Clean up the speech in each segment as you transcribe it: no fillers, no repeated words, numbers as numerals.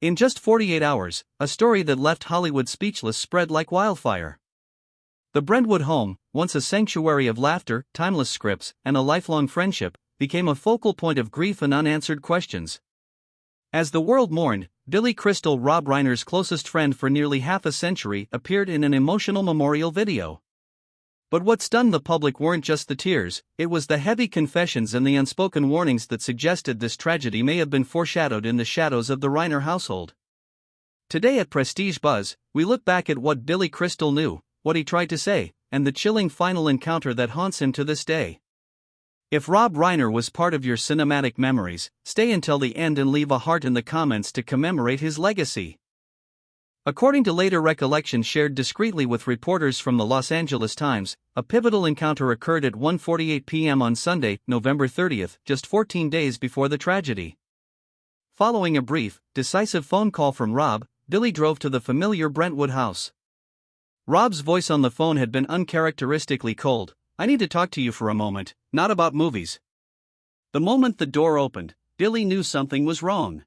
In just 48 hours, a story that left Hollywood speechless spread like wildfire. The Brentwood home, once a sanctuary of laughter, timeless scripts, and a lifelong friendship, became a focal point of grief and unanswered questions. As the world mourned, Billy Crystal, Rob Reiner's closest friend for nearly half a century, appeared in an emotional memorial video. But what stunned the public weren't just the tears, it was the heavy confessions and the unspoken warnings that suggested this tragedy may have been foreshadowed in the shadows of the Reiner household. Today at Prestige Buzz, we look back at what Billy Crystal knew, what he tried to say, and the chilling final encounter that haunts him to this day. If Rob Reiner was part of your cinematic memories, stay until the end and leave a heart in the comments to commemorate his legacy. According to later recollections shared discreetly with reporters from the Los Angeles Times, a pivotal encounter occurred at 1:48 p.m. on Sunday, November 30th, just 14 days before the tragedy. Following a brief, decisive phone call from Rob, Billy drove to the familiar Brentwood house. Rob's voice on the phone had been uncharacteristically cold. "I need to talk to you for a moment, not about movies." The moment the door opened, Billy knew something was wrong.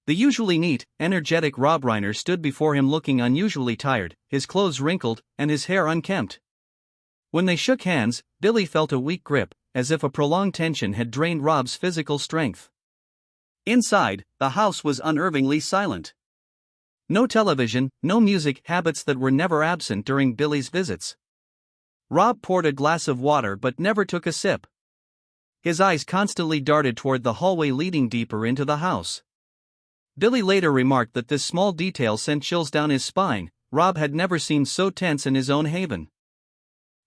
The usually neat, energetic Rob Reiner stood before him looking unusually tired, his clothes wrinkled, and his hair unkempt. When they shook hands, Billy felt a weak grip, as if a prolonged tension had drained Rob's physical strength. Inside, the house was unnervingly silent. No television, no music, habits that were never absent during Billy's visits. Rob poured a glass of water but never took a sip. His eyes constantly darted toward the hallway leading deeper into the house. Billy later remarked that this small detail sent chills down his spine. Rob had never seemed so tense in his own haven.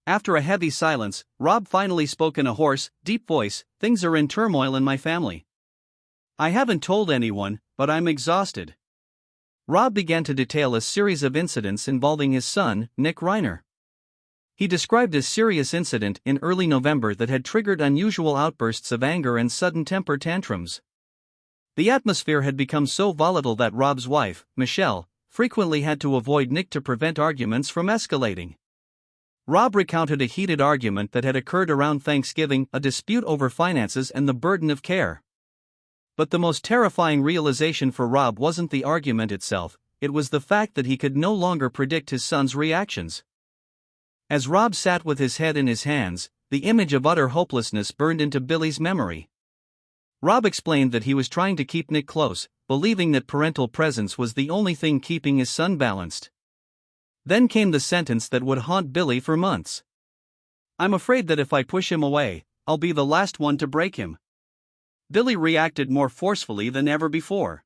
After a heavy silence, Rob finally spoke in a hoarse, deep voice, "Things are in turmoil in my family. I haven't told anyone, but I'm exhausted." Rob began to detail a series of incidents involving his son, Nick Reiner. He described a serious incident in early November that had triggered unusual outbursts of anger and sudden temper tantrums. The atmosphere had become so volatile that Rob's wife, Michelle, frequently had to avoid Nick to prevent arguments from escalating. Rob recounted a heated argument that had occurred around Thanksgiving, a dispute over finances and the burden of care. But the most terrifying realization for Rob wasn't the argument itself, it was the fact that he could no longer predict his son's reactions. As Rob sat with his head in his hands, the image of utter hopelessness burned into Billy's memory. Rob explained that he was trying to keep Nick close, believing that parental presence was the only thing keeping his son balanced. Then came the sentence that would haunt Billy for months. "I'm afraid that if I push him away, I'll be the last one to break him." Billy reacted more forcefully than ever before.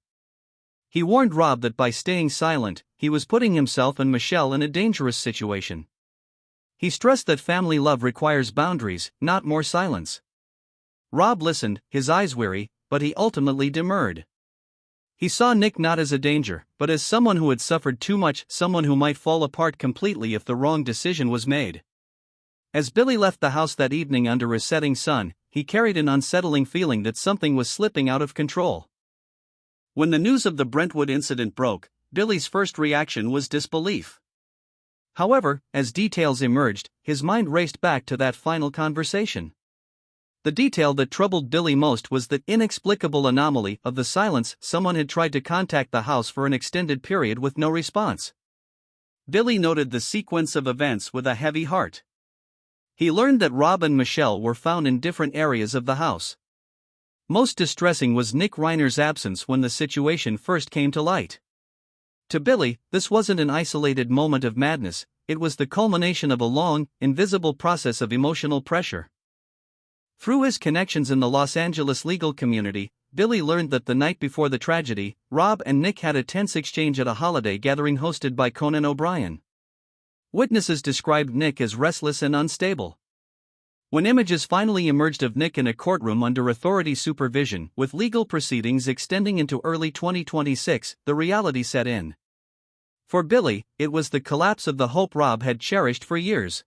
He warned Rob that by staying silent, he was putting himself and Michelle in a dangerous situation. He stressed that family love requires boundaries, not more silence. Rob listened, his eyes weary, but he ultimately demurred. He saw Nick not as a danger, but as someone who had suffered too much, someone who might fall apart completely if the wrong decision was made. As Billy left the house that evening under a setting sun, he carried an unsettling feeling that something was slipping out of control. When the news of the Brentwood incident broke, Billy's first reaction was disbelief. However, as details emerged, his mind raced back to that final conversation. The detail that troubled Billy most was the inexplicable anomaly of the silence. Someone had tried to contact the house for an extended period with no response. Billy noted the sequence of events with a heavy heart. He learned that Rob and Michelle were found in different areas of the house. Most distressing was Nick Reiner's absence when the situation first came to light. To Billy, this wasn't an isolated moment of madness, it was the culmination of a long, invisible process of emotional pressure. Through his connections in the Los Angeles legal community, Billy learned that the night before the tragedy, Rob and Nick had a tense exchange at a holiday gathering hosted by Conan O'Brien. Witnesses described Nick as restless and unstable. When images finally emerged of Nick in a courtroom under authority supervision, with legal proceedings extending into early 2026, the reality set in. For Billy, it was the collapse of the hope Rob had cherished for years.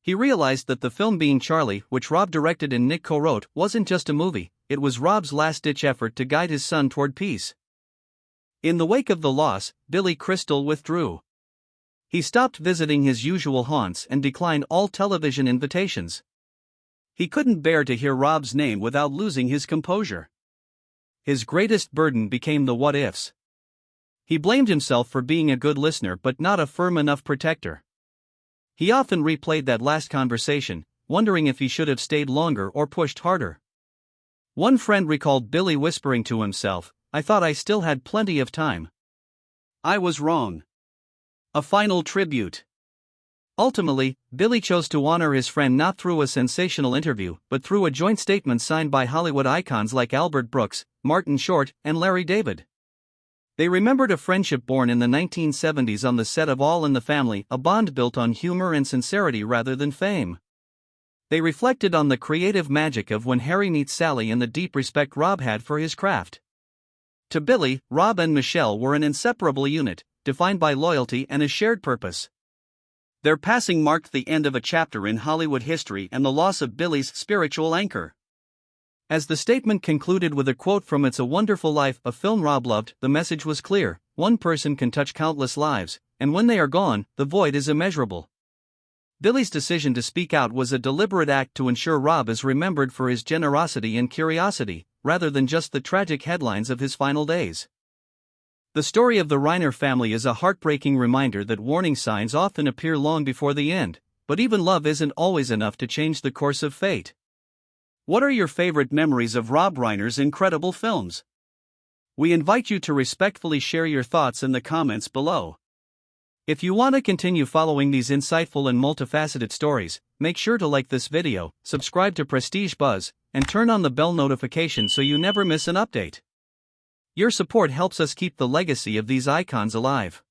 He realized that the film Being Charlie, which Rob directed and Nick co-wrote, wasn't just a movie, it was Rob's last-ditch effort to guide his son toward peace. In the wake of the loss, Billy Crystal withdrew. He stopped visiting his usual haunts and declined all television invitations. He couldn't bear to hear Rob's name without losing his composure. His greatest burden became the what-ifs. He blamed himself for being a good listener but not a firm enough protector. He often replayed that last conversation, wondering if he should have stayed longer or pushed harder. One friend recalled Billy whispering to himself, "I thought I still had plenty of time. I was wrong." A final tribute. Ultimately, Billy chose to honor his friend not through a sensational interview, but through a joint statement signed by Hollywood icons like Albert Brooks, Martin Short, and Larry David. They remembered a friendship born in the 1970s on the set of All in the Family, a bond built on humor and sincerity rather than fame. They reflected on the creative magic of When Harry Meets Sally and the deep respect Rob had for his craft. To Billy, Rob and Michelle were an inseparable unit, defined by loyalty and a shared purpose. Their passing marked the end of a chapter in Hollywood history and the loss of Billy's spiritual anchor. As the statement concluded with a quote from It's a Wonderful Life, a film Rob loved, the message was clear: one person can touch countless lives, and when they are gone, the void is immeasurable. Billy's decision to speak out was a deliberate act to ensure Rob is remembered for his generosity and curiosity, rather than just the tragic headlines of his final days. The story of the Reiner family is a heartbreaking reminder that warning signs often appear long before the end, but even love isn't always enough to change the course of fate. What are your favorite memories of Rob Reiner's incredible films? We invite you to respectfully share your thoughts in the comments below. If you want to continue following these insightful and multifaceted stories, make sure to like this video, subscribe to Prestige Buzz, and turn on the bell notification so you never miss an update. Your support helps us keep the legacy of these icons alive.